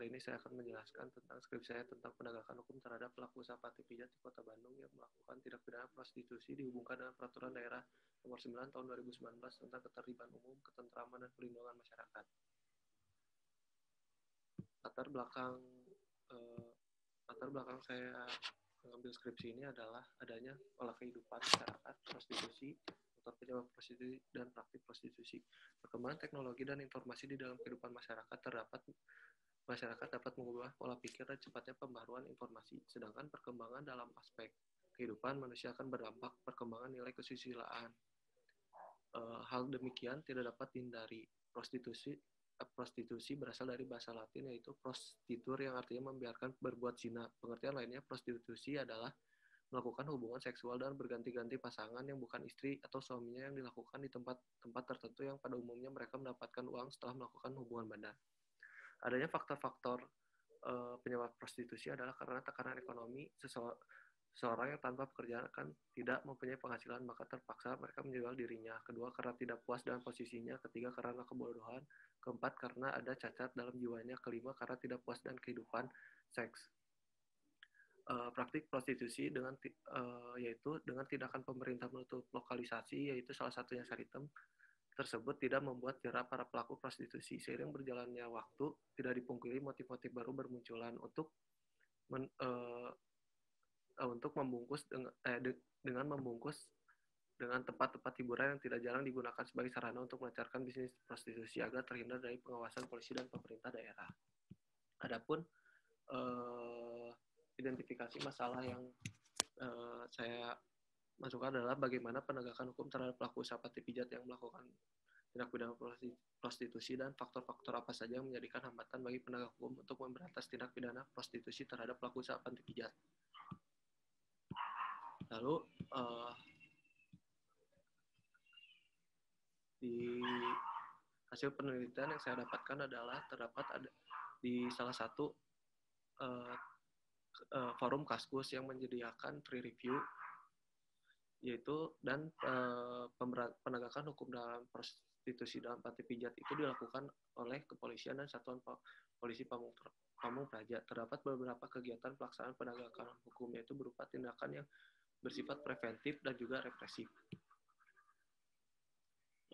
kali ini saya akan menjelaskan tentang skripsi saya tentang penegakan hukum terhadap pelaku usaha panti pijat di Kota Bandung yang melakukan tindak pidana prostitusi dihubungkan dengan Peraturan Daerah Nomor 9 Tahun 2019 tentang Ketertiban Umum, Ketentraman, dan Perlindungan Masyarakat. Latar belakang saya mengambil skripsi ini adalah adanya pola kehidupan masyarakat, prostitusi, faktor penyebab prostitusi, dan praktik prostitusi. Perkembangan teknologi dan informasi di dalam kehidupan masyarakat dapat mengubah pola pikir dan cepatnya pembaruan informasi, sedangkan perkembangan dalam aspek kehidupan manusia akan berdampak perkembangan nilai kesusilaan. Hal demikian tidak dapat dihindari. Prostitusi berasal dari bahasa Latin yaitu prostitur yang artinya membiarkan berbuat zina. Pengertian lainnya, prostitusi adalah melakukan hubungan seksual dan berganti-ganti pasangan yang bukan istri atau suaminya yang dilakukan di tempat-tempat tertentu yang pada umumnya mereka mendapatkan uang setelah melakukan hubungan badan. Adanya faktor-faktor penyebab prostitusi adalah karena tekanan ekonomi. Seorang yang tanpa pekerjaan akan tidak mempunyai penghasilan, maka terpaksa mereka menjual dirinya. Kedua, karena tidak puas dengan posisinya. Ketiga, karena kebodohan. Keempat, karena ada cacat dalam jiwanya. Kelima, karena tidak puas dengan kehidupan seks. Praktik prostitusi yaitu dengan tindakan pemerintah menutup lokalisasi, yaitu salah satunya Saritem, tersebut tidak membuat jerah para pelaku prostitusi. Seiring berjalannya waktu, tidak dipungkiri motif-motif baru bermunculan untuk membungkus dengan membungkus dengan tempat-tempat hiburan yang tidak jarang digunakan sebagai sarana untuk melancarkan bisnis prostitusi agar terhindar dari pengawasan polisi dan pemerintah daerah. Adapun identifikasi masalah yang saya masukkan adalah bagaimana penegakan hukum terhadap pelaku usaha panti pijat yang melakukan tindak pidana prostitusi dan faktor-faktor apa saja yang menjadikan hambatan bagi penegak hukum untuk memberantas tindak pidana prostitusi terhadap pelaku usaha panti pijat. Lalu di hasil penelitian yang saya dapatkan adalah terdapat di salah satu forum Kaskus yang menyediakan free review yaitu dan penegakan hukum dalam prostitusi dalam panti pijat itu dilakukan oleh kepolisian dan satuan polisi Pamung Praja. Terdapat beberapa kegiatan pelaksanaan penegakan hukum yaitu berupa tindakan yang bersifat preventif dan juga represif.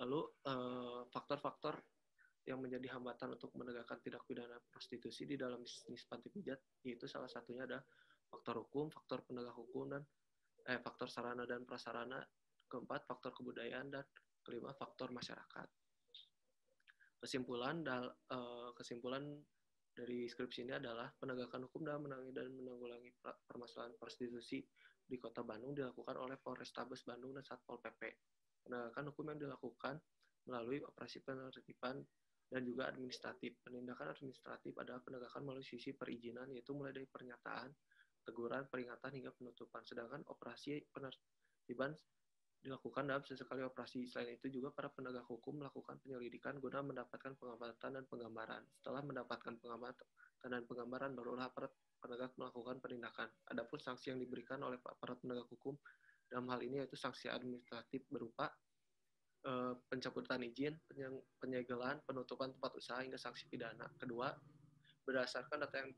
Lalu faktor-faktor yang menjadi hambatan untuk menegakkan tindak pidana prostitusi di dalam bisnis panti pijat yaitu salah satunya ada faktor hukum, faktor penegak hukum, dan faktor sarana dan prasarana. Keempat, faktor kebudayaan, dan kelima, faktor masyarakat. Kesimpulan dari skripsi ini adalah penegakan hukum dalam menanggulangi permasalahan prostitusi di Kota Bandung dilakukan oleh Polrestabes Bandung dan Satpol PP. Penegakan hukum yang dilakukan melalui operasi penertiban dan juga administratif. Penindakan administratif adalah penegakan melalui sisi perizinan, yaitu mulai dari pernyataan, teguran, peringatan, hingga penutupan. Sedangkan operasi penertiban dilakukan dalam sesekali operasi. Selain itu juga para penegak hukum melakukan penyelidikan guna mendapatkan pengamatan dan penggambaran. Setelah mendapatkan pengamatan dan penggambaran, barulah aparat penegak melakukan penindakan. Adapun sanksi yang diberikan oleh aparat penegak hukum dalam hal ini yaitu sanksi administratif berupa pencabutan izin, penyegelan, penutupan tempat usaha, hingga sanksi pidana. Kedua, berdasarkan data yang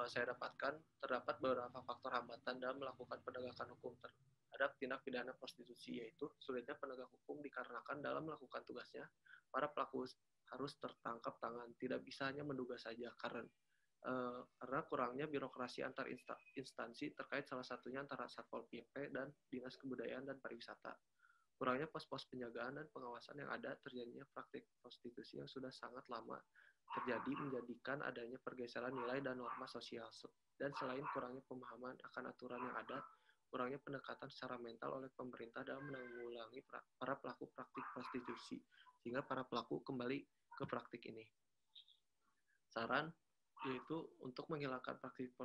saya dapatkan, terdapat beberapa faktor hambatan dalam melakukan penegakan hukum terhadap tindak pidana prostitusi, yaitu sulitnya penegak hukum dikarenakan dalam melakukan tugasnya, para pelaku harus tertangkap tangan, tidak bisa hanya menduga saja karena kurangnya birokrasi antar instansi terkait, salah satunya antara Satpol PP dan Dinas Kebudayaan dan Pariwisata. Kurangnya pos-pos penjagaan dan pengawasan yang ada, terjadinya praktik prostitusi yang sudah sangat lama terjadi menjadikan adanya pergeseran nilai dan norma sosial. Dan selain kurangnya pemahaman akan aturan yang ada, kurangnya pendekatan secara mental oleh pemerintah dalam menanggulangi para pelaku praktik prostitusi, sehingga para pelaku kembali ke praktik ini. Saran yaitu untuk menghilangkan praktik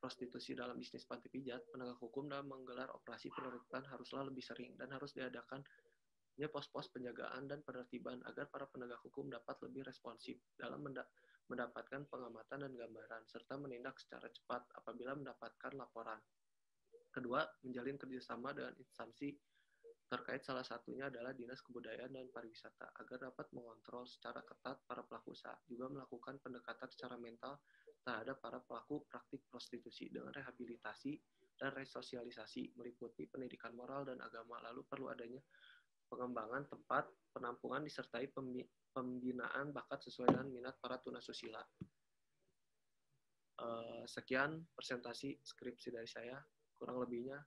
prostitusi dalam bisnis panti pijat, penegak hukum dalam menggelar operasi penertiban haruslah lebih sering dan harus diadakan pos-pos penjagaan dan penertiban agar para penegak hukum dapat lebih responsif dalam mendapatkan pengamatan dan gambaran, serta menindak secara cepat apabila mendapatkan laporan. Kedua, menjalin kerjasama dengan instansi Terkait salah satunya adalah Dinas Kebudayaan dan Pariwisata agar dapat mengontrol secara ketat para pelaku usaha, juga melakukan pendekatan secara mental terhadap para pelaku praktik prostitusi dengan rehabilitasi dan resosialisasi meliputi pendidikan moral dan agama. Lalu perlu adanya pengembangan tempat penampungan disertai pembinaan bakat sesuai dengan minat para tunasusila. Sekian presentasi skripsi dari saya. Kurang lebihnya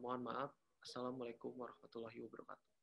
mohon maaf. Assalamualaikum warahmatullahi wabarakatuh.